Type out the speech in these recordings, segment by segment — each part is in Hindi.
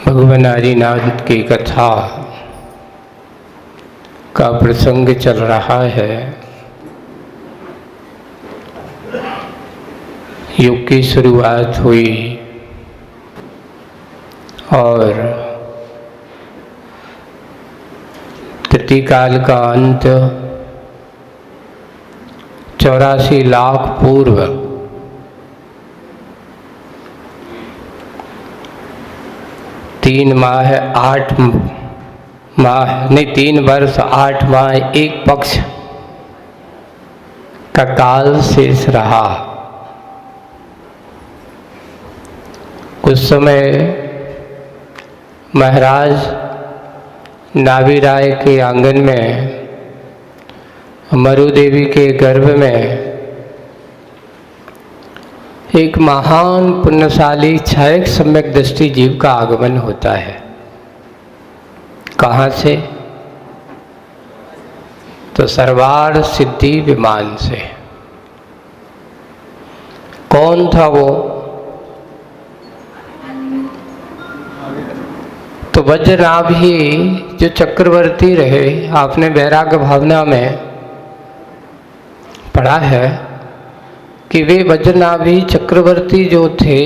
भगवान आदिनाथ की कथा का प्रसंग चल रहा है। युग की शुरुआत हुई और त्रेताकाल का अंत 84 लाख पूर्व 3 माह 8 माह नहीं 3 वर्ष 8 माह 1 पक्ष का काल शेष रहा। उस समय महाराज नाभिराय के आंगन में मरु देवी के गर्भ में एक महान पुण्यशाली क्षयक सम्यक दृष्टि जीव का आगमन होता है। कहाँ से? तो सर्वार सिद्धि विमान से। कौन था वो? तो वज्रनाभि जो चक्रवर्ती रहे, आपने वैराग्य भावना में पढ़ा है कि वे वज्रनाभि चक्रवर्ती जो थे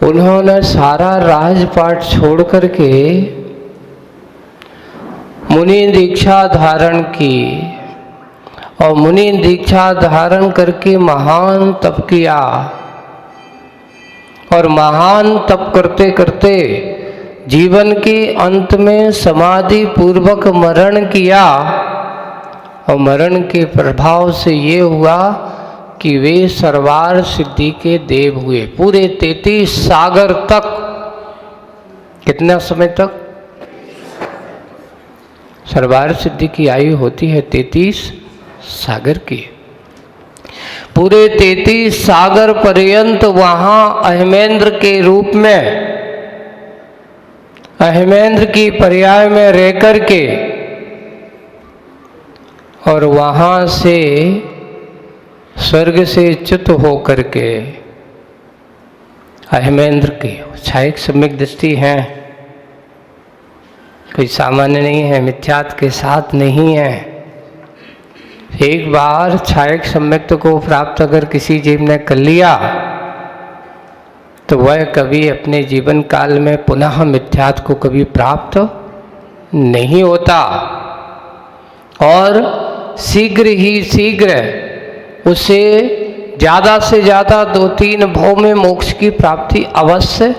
उन्होंने सारा राजपाट छोड़ करके मुनि दीक्षा धारण की और मुनि दीक्षा धारण करके महान तप किया और महान तप करते करते जीवन के अंत में समाधि पूर्वक मरण किया और मरण के प्रभाव से ये हुआ कि वे सर्वार सिद्धि के देव हुए। पूरे 33 सागर तक। कितना समय तक? सर्वार सिद्धि की आयु होती है 33 सागर की। पूरे 33 सागर पर्यंत वहां अहमेंद्र के रूप में, अहमेंद्र की पर्याय में रह करके और वहां से स्वर्ग से च्युत होकर के अहमेंद्र की क्षयक सम्यक दृष्टि है, कोई सामान्य नहीं है, मिथ्यात्व के साथ नहीं है। एक बार क्षयक सम्यक को प्राप्त अगर किसी जीव ने कर लिया तो वह कभी अपने जीवन काल में पुनः मिथ्यात्व को कभी प्राप्त नहीं होता और शीघ्र ही शीघ्र उसे ज़्यादा से ज़्यादा 2-3 भव में मोक्ष की प्राप्ति अवश्य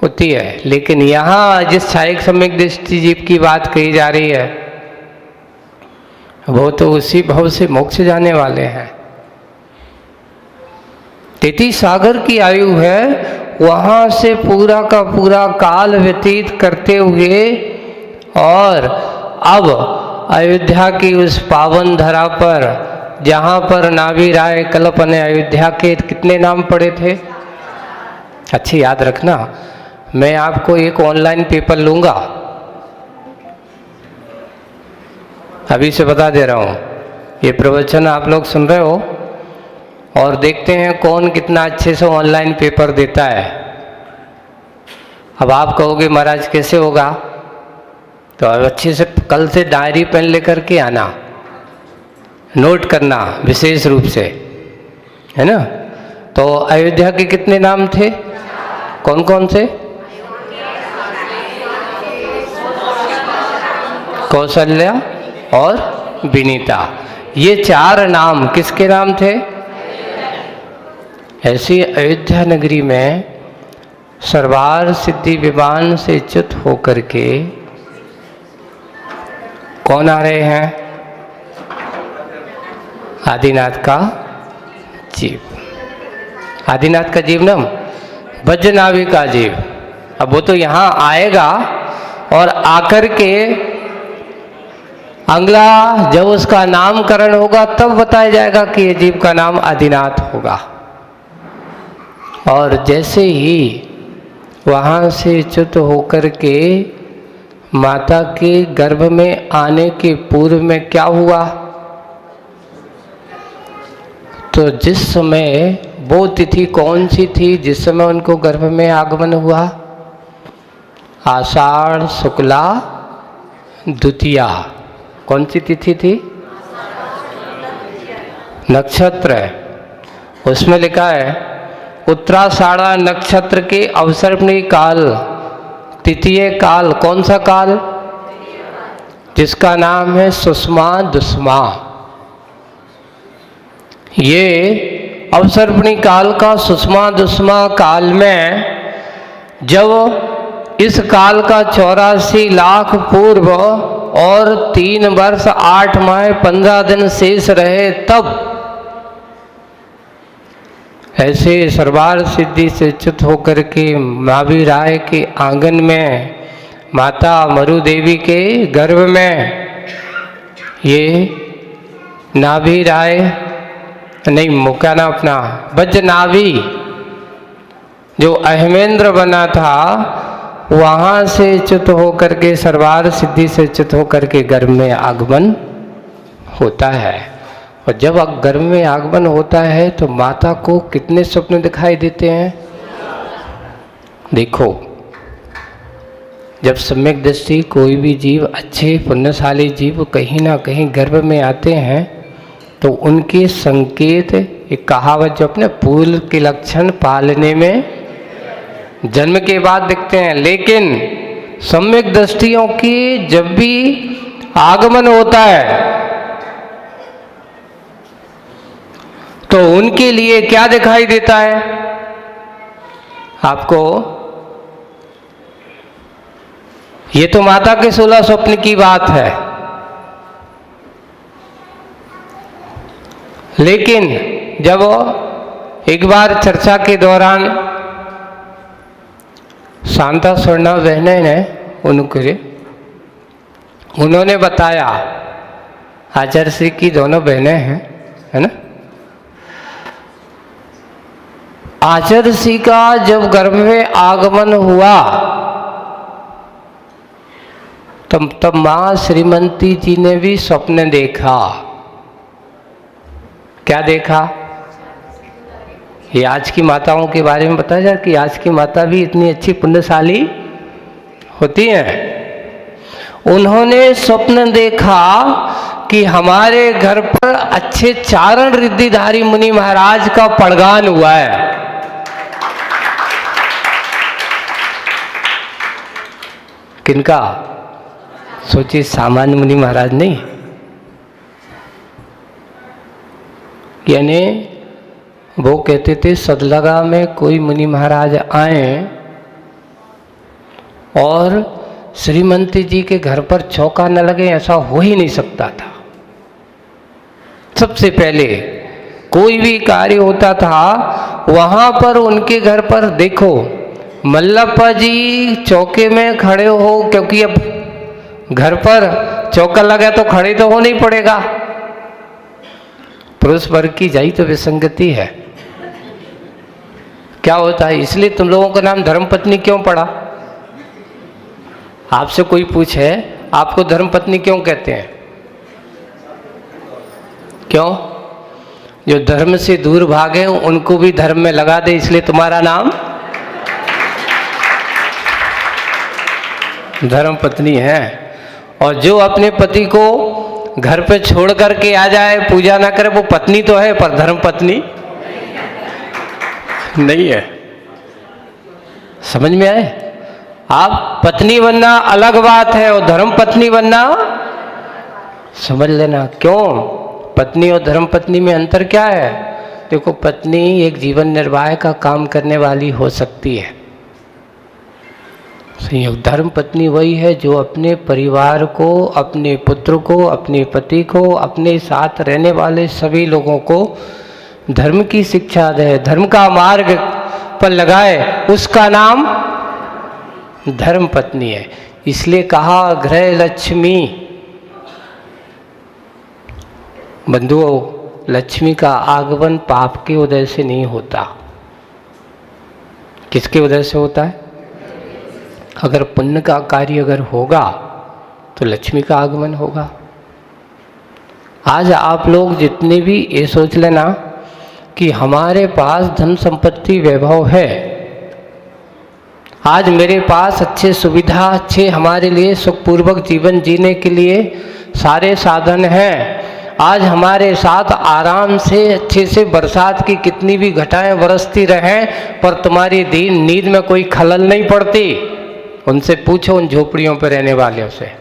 होती है। लेकिन यहाँ जिस क्षयक सम्यक दृष्टि जीव की बात कही जा रही है वो तो उसी भव से मोक्ष जाने वाले हैं। 33 सागर की आयु है, वहाँ से पूरा का पूरा काल व्यतीत करते हुए और अब अयोध्या की उस पावन धरा पर जहाँ पर नाभिराय कल अपने अयोध्या के कितने नाम पड़े थे? अच्छी याद रखना, मैं आपको एक ऑनलाइन पेपर लूँगा, अभी से बता दे रहा हूँ। ये प्रवचन आप लोग सुन रहे हो और देखते हैं कौन कितना अच्छे से ऑनलाइन पेपर देता है। अब आप कहोगे महाराज कैसे होगा? तो अच्छे से कल से डायरी पेन लेकर के आना, नोट करना विशेष रूप से, है ना। तो अयोध्या के कितने नाम थे? कौन कौन से? कौशल्या और विनीता, ये 4 नाम किसके नाम थे? ऐसी अयोध्या नगरी में सर्वार सिद्धि विमान से च्युत होकर के कौन आ रहे हैं? आदिनाथ का जीव। आदिनाथ का जीव नाम वज्रनाभि का जीव। अब वो तो यहाँ आएगा और आकर के अगला जब उसका नामकरण होगा तब बताया जाएगा कि ये जीव का नाम आदिनाथ होगा। और जैसे ही वहाँ से च्युत होकर के माता के गर्भ में आने के पूर्व में क्या हुआ? तो जिस समय वो तिथि कौन सी थी जिस समय उनको गर्भ में आगमन हुआ? आषाढ़ शुक्ला द्वितीया। कौन सी तिथि थी? नक्षत्र है, उसमें लिखा है उत्तराषाढ़ा नक्षत्र के अवसर्पणी काल, तृतीय काल। कौन सा काल? जिसका नाम है सुषमा दुष्मा। ये अवसर्पणी काल का सुषमा दुष्मा काल में, जब इस काल का 84 लाख पूर्व और 3 वर्ष 8 माह 15 दिन शेष रहे, तब ऐसे सर्वार सिद्धि से च्युत होकर के महावीर राय के आंगन में, माता मरु देवी के गर्भ में, ये नाभि राय नहीं, मुक्या ना अपना वज्रनाभि जो अहमेंद्र बना था, वहाँ से च्युत होकर के सर्वार सिद्धि से च्युत होकर के गर्भ में आगमन होता है। और जब गर्भ में आगमन होता है तो माता को कितने स्वप्न दिखाई देते हैं? देखो, जब सम्यक दृष्टि कोई भी जीव, अच्छे पुण्यशाली जीव कहीं ना कहीं गर्भ में आते हैं तो उनके संकेत, एक कहावत जो अपने पूर्व के लक्षण पालने में जन्म के बाद दिखते हैं, लेकिन सम्यक दृष्टियों की जब भी आगमन होता है तो उनके लिए क्या दिखाई देता है आपको? ये तो माता के 16 स्वप्न की बात है, लेकिन जब एक बार चर्चा के दौरान शांता स्वर्णा बहने ने उन्होंने बताया, आचार्य श्री की दोनों बहनें हैं, है ना? आचार्य श्री का जब गर्भ में आगमन हुआ तब मां श्रीमती जी ने भी स्वप्न देखा। क्या देखा? ये आज की माताओं के बारे में बताया जाए कि आज की माता भी इतनी अच्छी पुण्यशाली होती हैं। उन्होंने स्वप्न देखा कि हमारे घर पर अच्छे चारण रिद्धिधारी मुनि महाराज का पड़गान हुआ है। किनका? सोचिए, सामान्य मुनि महाराज नहीं, यानी वो कहते थे सदलगा में कोई मुनि महाराज आए और श्रीमती जी के घर पर चौका न लगे, ऐसा हो ही नहीं सकता था। सबसे पहले कोई भी कार्य होता था वहां पर उनके घर पर, देखो मल्लप्पा जी चौके में खड़े हो, क्योंकि अब घर पर चौका लगा तो खड़े तो होना ही पड़ेगा। पुरुष वर्ग की जाई तो विसंगति है। क्या होता है, इसलिए तुम लोगों का नाम धर्मपत्नी क्यों पड़ा? आपसे कोई पूछे आपको धर्मपत्नी क्यों कहते हैं? क्यों? जो धर्म से दूर भागे उनको भी धर्म में लगा दे, इसलिए तुम्हारा नाम धर्मपत्नी है। और जो अपने पति को घर पे छोड़ करके आ जाए, पूजा ना करे, वो पत्नी तो है पर धर्मपत्नी नहीं है। समझ में आए? आप पत्नी बनना अलग बात है और धर्मपत्नी बनना समझ लेना। क्यों? पत्नी और धर्मपत्नी में अंतर क्या है? देखो, पत्नी एक जीवन निर्वाह का काम करने वाली हो सकती है, धर्म पत्नी वही है जो अपने परिवार को, अपने पुत्र को, अपने पति को, अपने साथ रहने वाले सभी लोगों को धर्म की शिक्षा दे, धर्म का मार्ग पर लगाए, उसका नाम धर्म पत्नी है। इसलिए कहा गृह लक्ष्मी। बंधुओं, लक्ष्मी का आगमन पाप के उदय से नहीं होता। किसके उदय से होता है? अगर पुण्य का कार्य अगर होगा तो लक्ष्मी का आगमन होगा। आज आप लोग जितने भी ये सोच लेना कि हमारे पास धन संपत्ति वैभव है, आज मेरे पास अच्छे सुविधा, अच्छे हमारे लिए सुखपूर्वक जीवन जीने के लिए सारे साधन हैं। आज हमारे साथ आराम से अच्छे से बरसात की कितनी भी घटाएं बरसती रहें, पर तुम्हारी नींद में कोई खलल नहीं पड़ती। उनसे पूछो, उन झोपड़ियों पर रहने वालों से,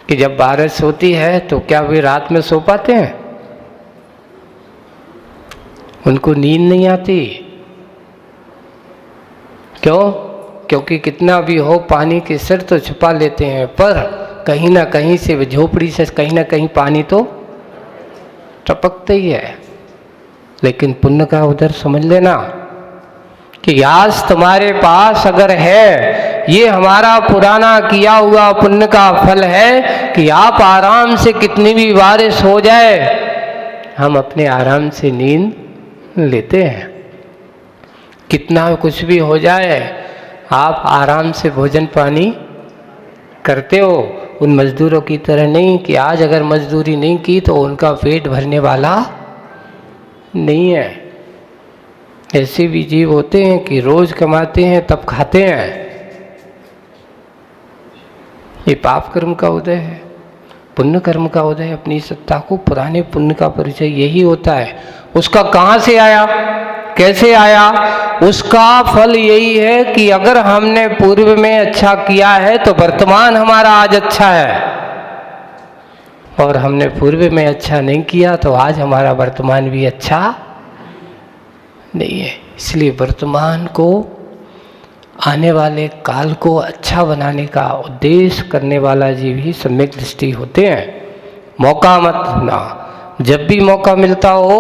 कि जब बारिश होती है तो क्या वे रात में सो पाते हैं? उनको नींद नहीं आती। क्यों? क्योंकि कितना भी हो पानी के सिर तो छुपा लेते हैं, पर कहीं ना कहीं से झोपड़ी से कहीं ना कहीं पानी तो टपकता ही है। लेकिन पुण्य का उधर समझ लेना कि आज तुम्हारे पास अगर है, ये हमारा पुराना किया हुआ पुण्य का फल है कि आप आराम से कितनी भी बारिश हो जाए, हम अपने आराम से नींद लेते हैं। कितना कुछ भी हो जाए, आप आराम से भोजन पानी करते हो। उन मजदूरों की तरह नहीं कि आज अगर मजदूरी नहीं की तो उनका पेट भरने वाला नहीं है। ऐसे भी जीव होते हैं कि रोज कमाते हैं तब खाते हैं। ये पाप कर्म का उदय है, पुण्य कर्म का उदय। अपनी सत्ता को, पुराने पुण्य का परिचय यही होता है। उसका कहाँ से आया, कैसे आया? उसका फल यही है कि अगर हमने पूर्व में अच्छा किया है तो वर्तमान हमारा आज अच्छा है, और हमने पूर्व में अच्छा नहीं किया तो आज हमारा वर्तमान भी अच्छा नहीं है। इसलिए वर्तमान को, आने वाले काल को अच्छा बनाने का उद्देश्य करने वाला जीव ही सम्यक दृष्टि होते हैं। मौका मत ना, जब भी मौका मिलता हो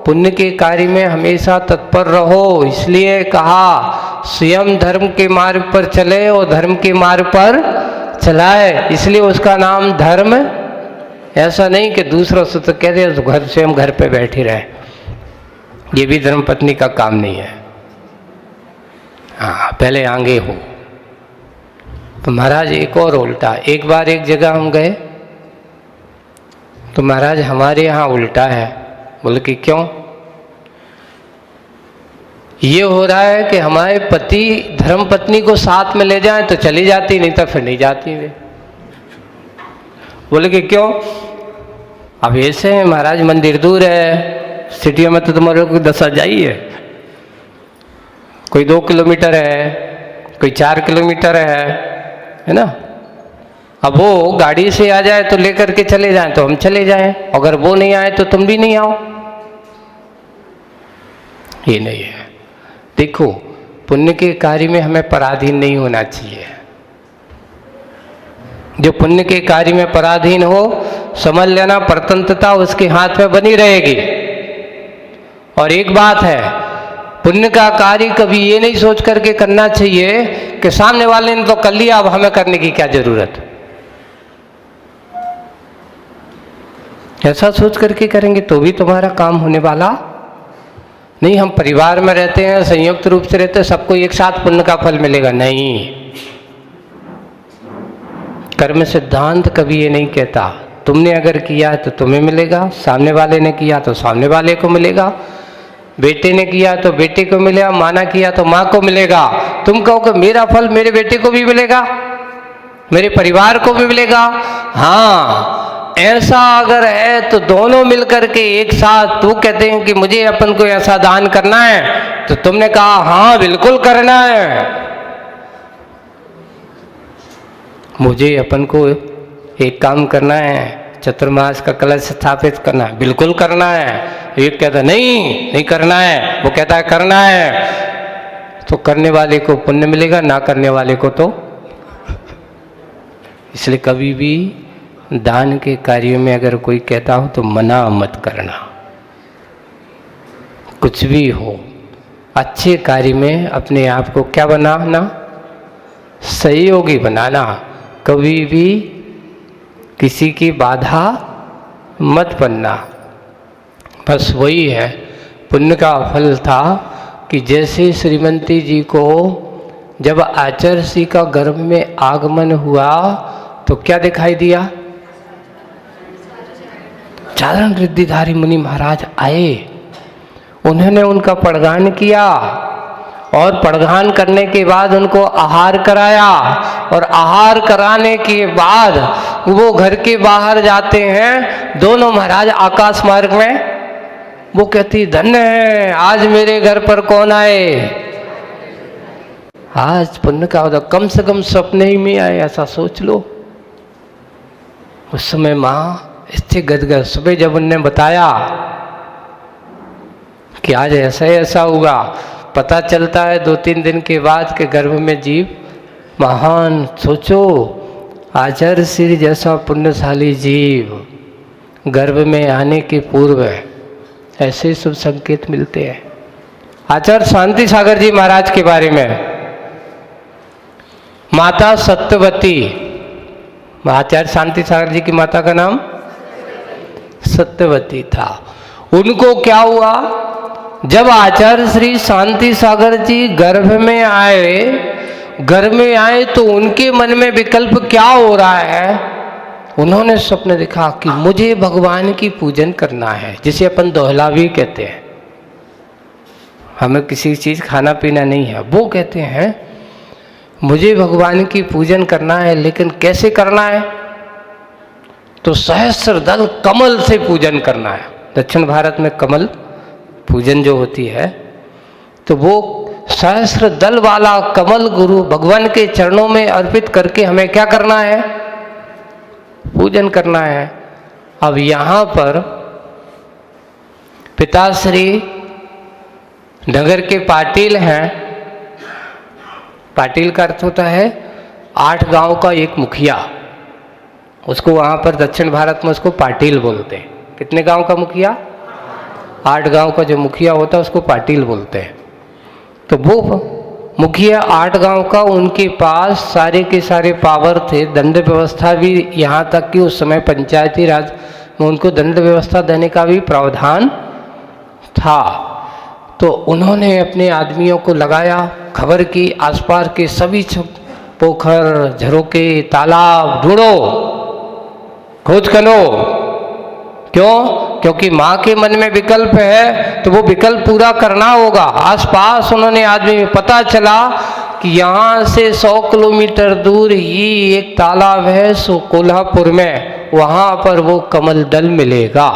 पुण्य के कार्य में हमेशा तत्पर रहो। इसलिए कहा, स्वयं धर्म के मार्ग पर चले और धर्म के मार्ग पर चलाए। इसलिए उसका नाम धर्म। ऐसा नहीं कि दूसरों से तो कह दे तो घर स्वयं घर पे बैठे रहे, ये भी धर्म पत्नी का काम नहीं है। हाँ, पहले आगे हो। तो महाराज एक और उल्टा, एक बार एक जगह हम गए तो महाराज हमारे यहाँ उल्टा है। बोले कि क्यों? ये हो रहा है कि हमारे पति धर्म पत्नी को साथ में ले जाएं तो चली जाती, नहीं तो फिर नहीं जाती वे। बोले कि क्यों? अब ऐसे है महाराज, मंदिर दूर है, सिटियों में तो तुम्हारे को 10 जाइए, कोई 2 किलोमीटर है, कोई 4 किलोमीटर है ना। अब वो गाड़ी से आ जाए तो लेकर के चले जाएं तो हम चले जाएं, अगर वो नहीं आए तो तुम भी नहीं आओ। ये नहीं है। देखो, पुण्य के कार्य में हमें पराधीन नहीं होना चाहिए। जो पुण्य के कार्य में पराधीन हो, समझ लेना परतंत्रता उसके हाथ में बनी रहेगी। और एक बात है, पुण्य का कार्य कभी ये नहीं सोच करके करना चाहिए कि सामने वाले ने तो कर लिया, अब हमें करने की क्या जरूरत। ऐसा सोच करके करेंगे तो भी तुम्हारा काम होने वाला नहीं। हम परिवार में रहते हैं, संयुक्त रूप से रहते हैं, सबको एक साथ पुण्य का फल मिलेगा, नहीं। कर्म सिद्धांत कभी ये नहीं कहता तुमने अगर किया तो तुम्हें मिलेगा, सामने वाले ने किया तो सामने वाले को मिलेगा, बेटे ने किया तो बेटे को मिलेगा, माँ ने किया तो माँ को मिलेगा। तुम कहो कि मेरा फल मेरे बेटे को भी मिलेगा, मेरे परिवार को भी मिलेगा। हाँ, ऐसा अगर है तो दोनों मिलकर के एक साथ, तो कहते हैं कि मुझे अपन को ऐसा दान करना है, तो तुमने कहा हाँ बिल्कुल करना है, मुझे अपन को एक काम करना है, चतुर्मास का कलश स्थापित करना है, बिल्कुल करना है। एक कहता नहीं करना है, वो कहता है करना है। तो करने वाले को पुण्य मिलेगा, ना करने वाले को तो। इसलिए कभी भी दान के कार्यों में अगर कोई कहता हो तो मना मत करना। कुछ भी हो, अच्छे कार्य में अपने आप को क्या बनाना, सहयोगी बनाना। कभी भी किसी की बाधा मत बनना। बस वही है पुण्य का फल था कि जैसे श्रीमती जी को जब आचर्षि का गर्भ में आगमन हुआ तो क्या दिखाई दिया? चारण रिद्धिधारी मुनि महाराज आए, उन्होंने उनका प्रणाम किया और पड़घान करने के बाद उनको आहार कराया, और आहार कराने के बाद वो घर के बाहर जाते हैं। दोनों महाराज आकाश मार्ग में, वो कहती धन्य है आज मेरे घर पर कौन आए, आज पुण्य का होता, कम से कम सपने ही में आए, ऐसा सोच लो। उस समय माँ इससे गदगद। सुबह जब उनने बताया कि आज ऐसा होगा, पता चलता है 2-3 दिन के बाद के गर्भ में जीव महान। सोचो, आचार्य श्री जैसा पुण्यशाली जीव गर्भ में आने के पूर्व ऐसे शुभ संकेत मिलते हैं। आचार्य शांति सागर जी महाराज के बारे में, माता सत्यवती, आचार्य शांति सागर जी की माता का नाम सत्यवती था। उनको क्या हुआ, जब आचार्य श्री शांति सागर जी गर्भ में आए तो उनके मन में विकल्प क्या हो रहा है, उन्होंने स्वप्न देखा कि मुझे भगवान की पूजन करना है, जिसे अपन दोहलावी कहते हैं। हमें किसी चीज खाना पीना नहीं है, वो कहते हैं मुझे भगवान की पूजन करना है, लेकिन कैसे करना है, तो सहस्त्र दल कमल से पूजन करना है। दक्षिण भारत में कमल पूजन जो होती है, तो वो सहस्त्र दल वाला कमल गुरु भगवान के चरणों में अर्पित करके हमें क्या करना है, पूजन करना है। अब यहाँ पर पिताश्री नगर के पाटिल हैं। पाटिल का अर्थ होता है 8 गांव का एक मुखिया, उसको वहाँ पर दक्षिण भारत में उसको पाटिल बोलते हैं। कितने गांव का मुखिया, 8 गांव का जो मुखिया होता है उसको पाटिल बोलते हैं। तो वो मुखिया 8 गांव का, उनके पास सारे के सारे पावर थे, दंड व्यवस्था भी, यहाँ तक कि उस समय पंचायती राज में उनको दंड व्यवस्था देने का भी प्रावधान था। तो उन्होंने अपने आदमियों को लगाया, खबर की आसपास के सभी पोखर, झरोके, तालाब ढूंढो, खोज करो। क्यों? क्योंकि माँ के मन में विकल्प है तो वो विकल्प पूरा करना होगा। आसपास उन्होंने आदमी, पता चला कि यहाँ से 100 किलोमीटर दूर ही एक तालाब है, सो कोल्हापुर में, वहाँ पर वो कमल दल मिलेगा।